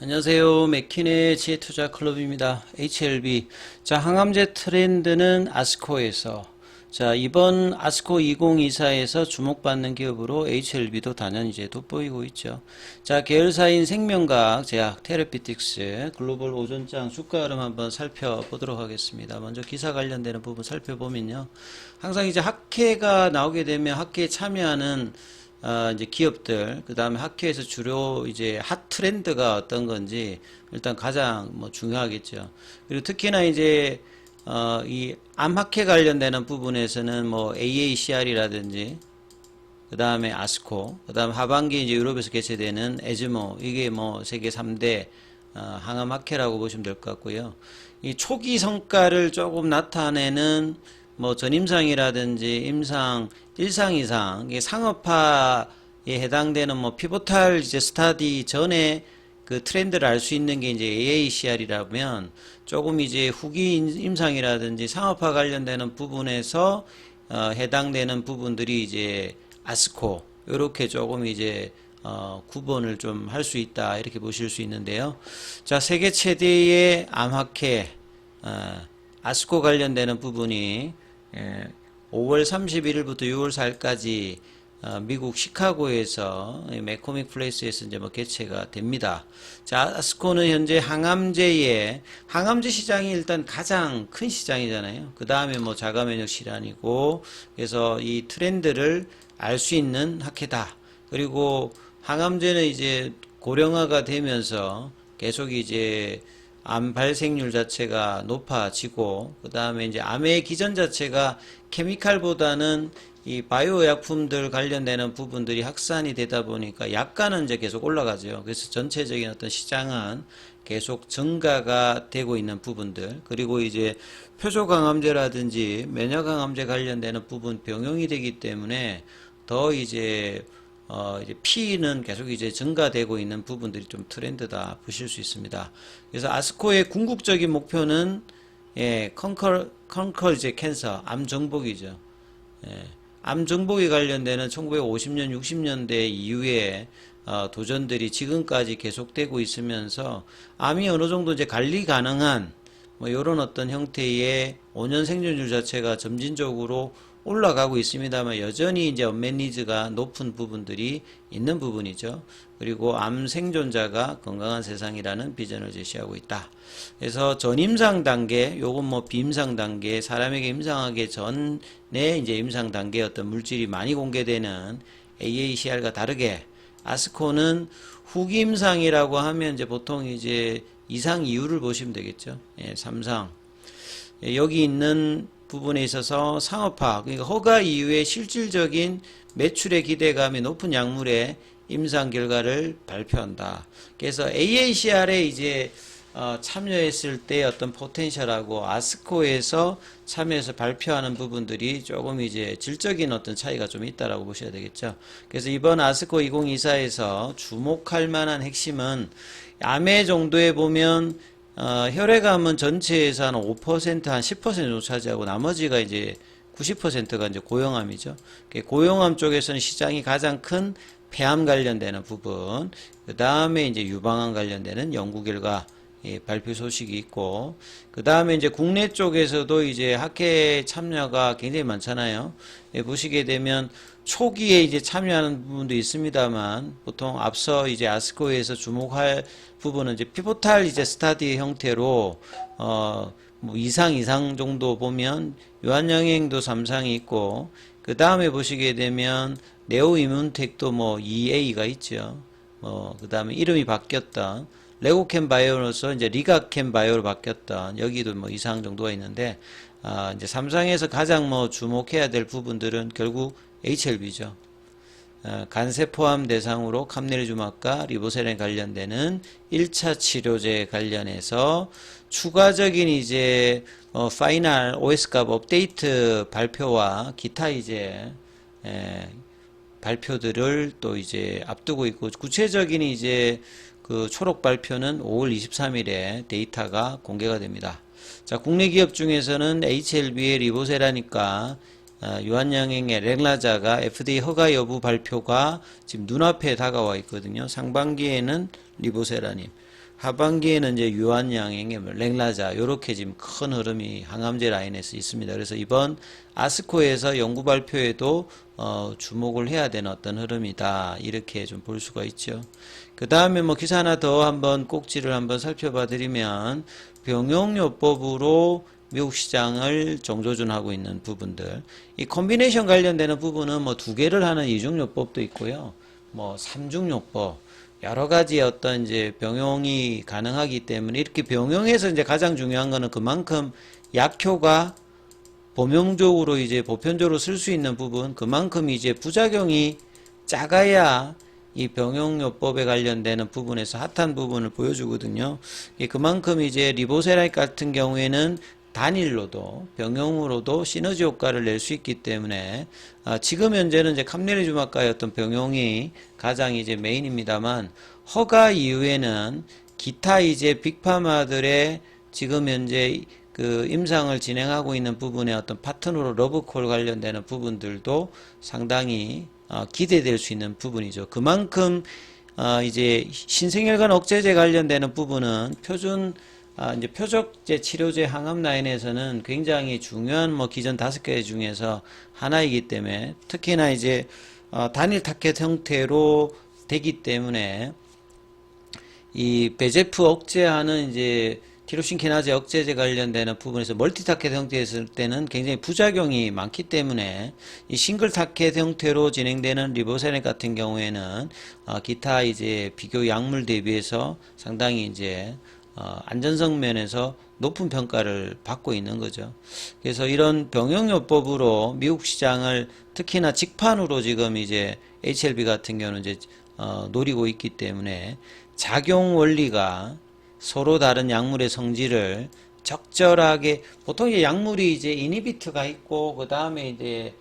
안녕하세요. 맥킨의 지혜투자클럽입니다. HLB. 자, 항암제 트렌드는 아스코에서. 자, 이번 아스코 2024에서 주목받는 기업으로 HLB도 단연 이제 돋보이고 있죠. 자, 계열사인 생명과학, 제약, 테라피틱스, 글로벌 오전장 주가 흐름 한번 살펴보도록 하겠습니다. 먼저 기사 관련되는 부분 살펴보면요. 항상 이제 학회가 나오게 되면 학회에 참여하는 이제 기업들, 그 다음에 학회에서 주로 이제 핫 트렌드가 어떤 건지 일단 가장 뭐 중요하겠죠. 그리고 특히나 이제 이 암학회 관련되는 부분에서는 뭐 AACR이라든지 그 다음에 아스코, 그 다음 하반기 이제 유럽에서 개최되는 에즈모, 이게 뭐 세계 3대 항암학회라고 보시면 될 것 같고요. 이 초기 성과를 조금 나타내는 뭐 전임상이라든지 임상 1상 이상, 이게 상업화에 해당되는 뭐 피보탈 이제 스타디 전에 그 트렌드를 알 수 있는 게 이제 AACR이라면 조금 이제 후기 임상이라든지 상업화 관련되는 부분에서 해당되는 부분들이 이제 아스코, 요렇게 조금 이제 구분을 좀 할 수 있다, 이렇게 보실 수 있는데요. 자, 세계 최대의 암학회 아스코 관련되는 부분이 5월 31일부터 6월 4일까지 미국 시카고에서 매코믹 플레이스에서 이제 뭐 개최가 됩니다. 자, 아스코는 현재 항암제 시장이 일단 가장 큰 시장이잖아요. 그 다음에 뭐 자가면역 질환이고, 그래서 이 트렌드를 알 수 있는 학회다. 그리고 항암제는 이제 고령화가 되면서 계속 이제 암 발생률 자체가 높아지고, 그 다음에 이제 암의 기전 자체가 케미칼보다는 이 바이오 약품들 관련되는 부분들이 확산이 되다 보니까 약가는 이제 계속 올라가죠. 그래서 전체적인 어떤 시장은 계속 증가가 되고 있는 부분들, 그리고 이제 표적항암제라든지 면역항암제 관련되는 부분 병용이 되기 때문에 더 이제 P는 계속 이제 증가되고 있는 부분들이 좀 트렌드다 보실 수 있습니다. 그래서 아스코의 궁극적인 목표는 컨컬 이제 캔서, 암 정복이죠. 암 정복에 관련되는 1950년, 60년대 이후에 도전들이 지금까지 계속되고 있으면서 암이 어느 정도 이제 관리 가능한 뭐 이런 어떤 형태의 5년 생존율 자체가 점진적으로 올라가고 있습니다만 여전히 이제 언맷 니즈가 높은 부분들이 있는 부분이죠. 그리고 암 생존자가 건강한 세상이라는 비전을 제시하고 있다. 그래서 전임상 단계, 요건 뭐 비임상 단계, 사람에게 임상하기 전에 이제 임상 단계 어떤 물질이 많이 공개되는 AACR과 다르게 아스코는 후기 임상이라고 하면 이제 보통 이제 2상 이후를 보시면 되겠죠. 3상. 여기 있는 부분에 있어서 상업화, 그러니까 허가 이후에 실질적인 매출의 기대감이 높은 약물의 임상 결과를 발표한다. 그래서 AACR에 이제 참여했을 때 어떤 포텐셜하고 아스코에서 참여해서 발표하는 부분들이 조금 이제 질적인 어떤 차이가 좀 있다라고 보셔야 되겠죠. 그래서 이번 아스코 2024에서 주목할 만한 핵심은 암의 정도에 보면 혈액암은 전체에서 한 5%, 한 10% 정도 차지하고 나머지가 이제 90%가 이제 고형암이죠. 고형암 쪽에서는 시장이 가장 큰 폐암 관련되는 부분, 그 다음에 이제 유방암 관련되는 연구 결과 발표 소식이 있고, 그 다음에 이제 국내 쪽에서도 이제 학회 참여가 굉장히 많잖아요. 보시게 되면 초기에 이제 참여하는 부분도 있습니다만 보통 앞서 이제 아스코에서 주목할 부분은 이제 피보탈 이제 스타디 형태로 뭐 2상 이상 정도 보면 유한영행도 3상이 있고, 그 다음에 보시게 되면 네오이문텍도 뭐 2A가 있죠. 그 다음에 이름이 바뀌었던 레고캠 바이오로서 이제 리가캠 바이오로 바뀌었던 여기도 뭐 2상 정도가 있는데, 이제 3상에서 가장 뭐 주목해야 될 부분들은 결국 HLB죠. 간세 포함 대상으로 감내리주막과 리보세렌 관련되는 1차 치료제 관련해서 추가적인 이제 파이널 OS값 업데이트 발표와 기타 이제 발표들을 또 이제 앞두고 있고, 구체적인 이제 그 초록 발표는 5월 23일에 데이터가 공개가 됩니다. 자, 국내 기업 중에서는 HLB의 리보세라니까 유한양행의 렉라자가 FDA 허가 여부 발표가 지금 눈앞에 다가와 있거든요. 상반기에는 리보세라님, 하반기에는 이제 유한양행, 랭라자 요렇게 지금 큰 흐름이 항암제 라인에서 있습니다. 그래서 이번 아스코에서 연구 발표에도 주목을 해야 되는 어떤 흐름이다 이렇게 좀 볼 수가 있죠. 그 다음에 뭐 기사 하나 더 한번 꼭지를 한번 살펴봐 드리면 병용요법으로 미국 시장을 정조준하고 있는 부분들, 이 콤비네이션 관련되는 부분은 뭐 두 개를 하는 이중요법도 있고요, 뭐 삼중요법 여러 가지 어떤 이제 병용이 가능하기 때문에 이렇게 병용에서 이제 가장 중요한 거는 그만큼 약효가 범용적으로 이제 보편적으로 쓸 수 있는 부분, 그만큼 이제 부작용이 작아야 이 병용요법에 관련되는 부분에서 핫한 부분을 보여주거든요. 그만큼 이제 리보세라믹 같은 경우에는 단일로도 병용으로도 시너지 효과를 낼 수 있기 때문에 지금 현재는 이제 캄네리주마카의 어떤 병용이 가장 이제 메인입니다만, 허가 이후에는 기타 이제 빅파마들의 지금 현재 그 임상을 진행하고 있는 부분의 어떤 파트너로 러브콜 관련되는 부분들도 상당히 기대될 수 있는 부분이죠. 그만큼 이제 신생혈관 억제제 관련되는 부분은 이제 표적제 치료제 항암 라인에서는 굉장히 중요한 뭐 기존 5개 중에서 하나이기 때문에, 특히나 이제 단일 타켓 형태로 되기 때문에 이 베제프 억제하는 이제 티로신 키나제 억제제 관련되는 부분에서 멀티 타켓 형태였을 때는 굉장히 부작용이 많기 때문에 이 싱글 타켓 형태로 진행되는 리보세렉 같은 경우에는 기타 이제 비교 약물 대비해서 상당히 이제 안전성 면에서 높은 평가를 받고 있는 거죠. 그래서 이런 병용요법으로 미국 시장을 특히나 직판으로 지금 이제 HLB 같은 경우는 이제 노리고 있기 때문에 작용 원리가 서로 다른 약물의 성질을 적절하게, 보통 이제 약물이 이제 이니비트가 있고 그 다음에 이제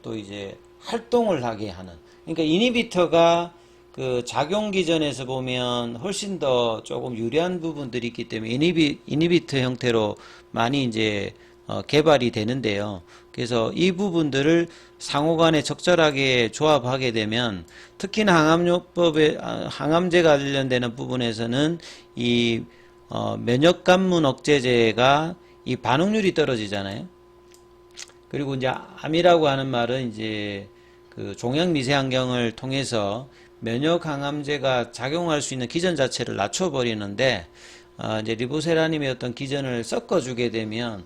또 이제 활동을 하게 하는, 그러니까 이니비터가 그 작용 기전에서 보면 훨씬 더 조금 유리한 부분들이 있기 때문에 이니비터 형태로 많이 이제 개발이 되는데요. 그래서 이 부분들을 상호간에 적절하게 조합하게 되면, 특히나 항암제 관련되는 부분에서는 이 면역관문 억제제가 이 반응률이 떨어지잖아요. 그리고 이제 암이라고 하는 말은 이제 그 종양 미세환경을 통해서 면역 항암제가 작용할 수 있는 기전 자체를 낮춰버리는데, 이제 리보세라님의 어떤 기전을 섞어주게 되면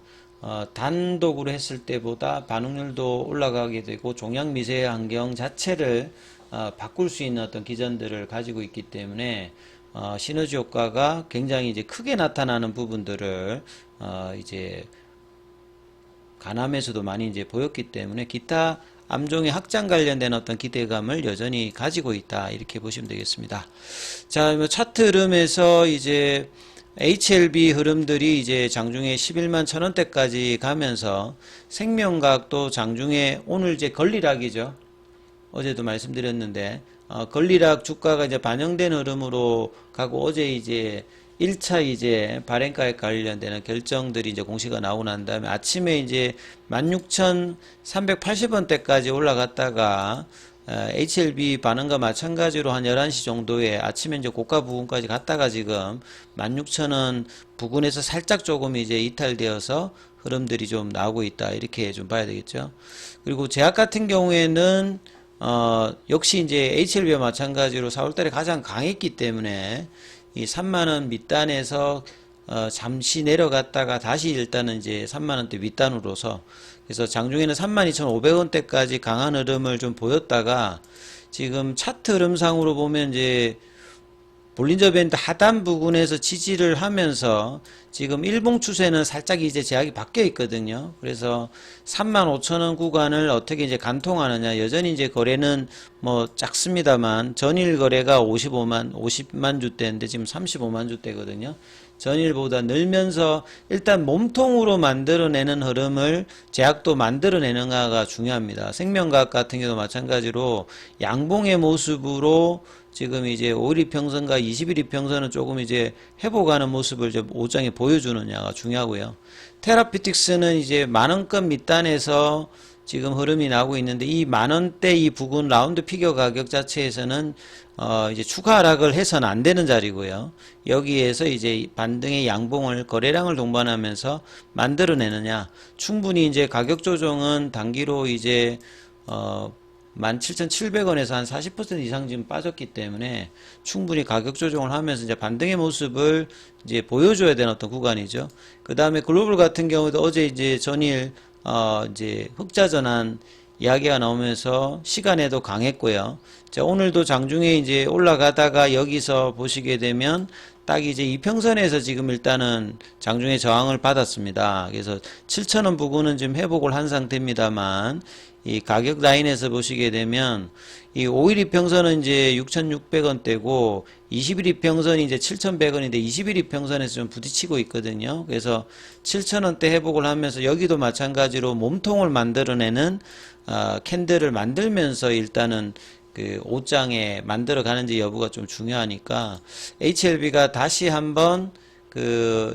단독으로 했을 때보다 반응률도 올라가게 되고 종양 미세 환경 자체를 바꿀 수 있는 어떤 기전들을 가지고 있기 때문에 시너지 효과가 굉장히 이제 크게 나타나는 부분들을 이제 간암에서도 많이 이제 보였기 때문에 기타 암종의 확장 관련된 어떤 기대감을 여전히 가지고 있다 이렇게 보시면 되겠습니다. 자, 차트 흐름에서 이제 HLB 흐름들이 이제 장중에 11만 1,000원대까지 가면서 생명과학도 장중에 오늘 이제 걸리락이죠. 어제도 말씀드렸는데 걸리락 주가가 이제 반영된 흐름으로 가고, 어제 이제 1차 이제 발행가에 관련되는 결정들이 이제 공시가 나오고 난 다음에 아침에 이제 16,380원대까지 올라갔다가 HLB 반응과 마찬가지로 한 11시 정도에 아침에 이제 고가 부근까지 갔다가 지금 16,000원 부근에서 살짝 조금 이제 이탈되어서 흐름들이 좀 나오고 있다 이렇게 좀 봐야 되겠죠. 그리고 제약 같은 경우에는 역시 이제 HLB와 마찬가지로 4월달에 가장 강했기 때문에 이 3만원 밑단에서 잠시 내려갔다가 다시 일단은 이제 3만원대 윗단으로서, 그래서 장중에는 32,500원대까지 강한 흐름을 좀 보였다가 지금 차트 흐름상으로 보면 이제 볼린저 밴드 하단 부근에서 지지를 하면서 지금 일봉 추세는 살짝 이제 제약이 바뀌어 있거든요. 그래서 35,000원 구간을 어떻게 이제 간통하느냐. 여전히 이제 거래는 뭐 작습니다만 전일 거래가 50만 주대인데 지금 35만 주대거든요. 전일보다 늘면서 일단 몸통으로 만들어내는 흐름을 제약도 만들어내는가가 중요합니다. 생명과학 같은 경우도 마찬가지로 양봉의 모습으로 지금 이제 5일이평선과 21일평선은 조금 이제 회복하는 모습을 이제 오장에 보여주느냐가 중요하고요. 테라피틱스는 이제 만원권 밑단에서 지금 흐름이 나오고 있는데 이 만원대 이 부근 라운드 피겨 가격 자체에서는 이제 추가 하락을 해서는 안 되는 자리고요. 여기에서 이제 반등의 양봉을 거래량을 동반하면서 만들어내느냐. 충분히 이제 가격 조정은 단기로 이제 17,700원에서 한 40% 이상 지금 빠졌기 때문에 충분히 가격 조정을 하면서 이제 반등의 모습을 이제 보여줘야 되는 어떤 구간이죠. 그 다음에 글로벌 같은 경우도 어제 이제 전일 이제 흑자 전환 이야기가 나오면서 시간에도 강했고요. 자, 오늘도 장중에 이제 올라가다가 여기서 보시게 되면 딱 이제 이평선에서 지금 일단은 장중에 저항을 받았습니다. 그래서 7,000원 부근은 지금 회복을 한 상태입니다만 이 가격 라인에서 보시게 되면 이 5일 이평선은 이제 6,600원대고 20일 이평선이 이제 7,100원인데 20일 이평선에서 좀 부딪히고 있거든요. 그래서 7,000원대 회복을 하면서 여기도 마찬가지로 몸통을 만들어내는 캔들을 만들면서 일단은 그 옷장에 만들어 가는지 여부가 좀 중요하니까 HLB가 다시 한번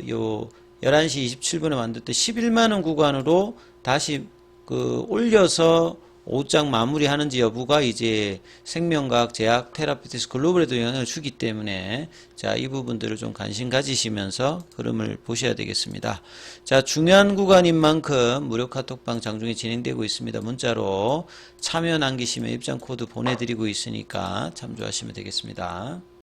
요 11시 27분에 만들 때 11만원 구간으로 다시 올려서 옷장 마무리 하는지 여부가 이제 생명과학, 제약, 테라피티스 글로벌에도 영향을 주기 때문에 자, 이 부분들을 좀 관심 가지시면서 흐름을 보셔야 되겠습니다. 자, 중요한 구간인 만큼 무료 카톡방 장중에 진행되고 있습니다. 문자로 참여 남기시면 입장 코드 보내드리고 있으니까 참조하시면 되겠습니다.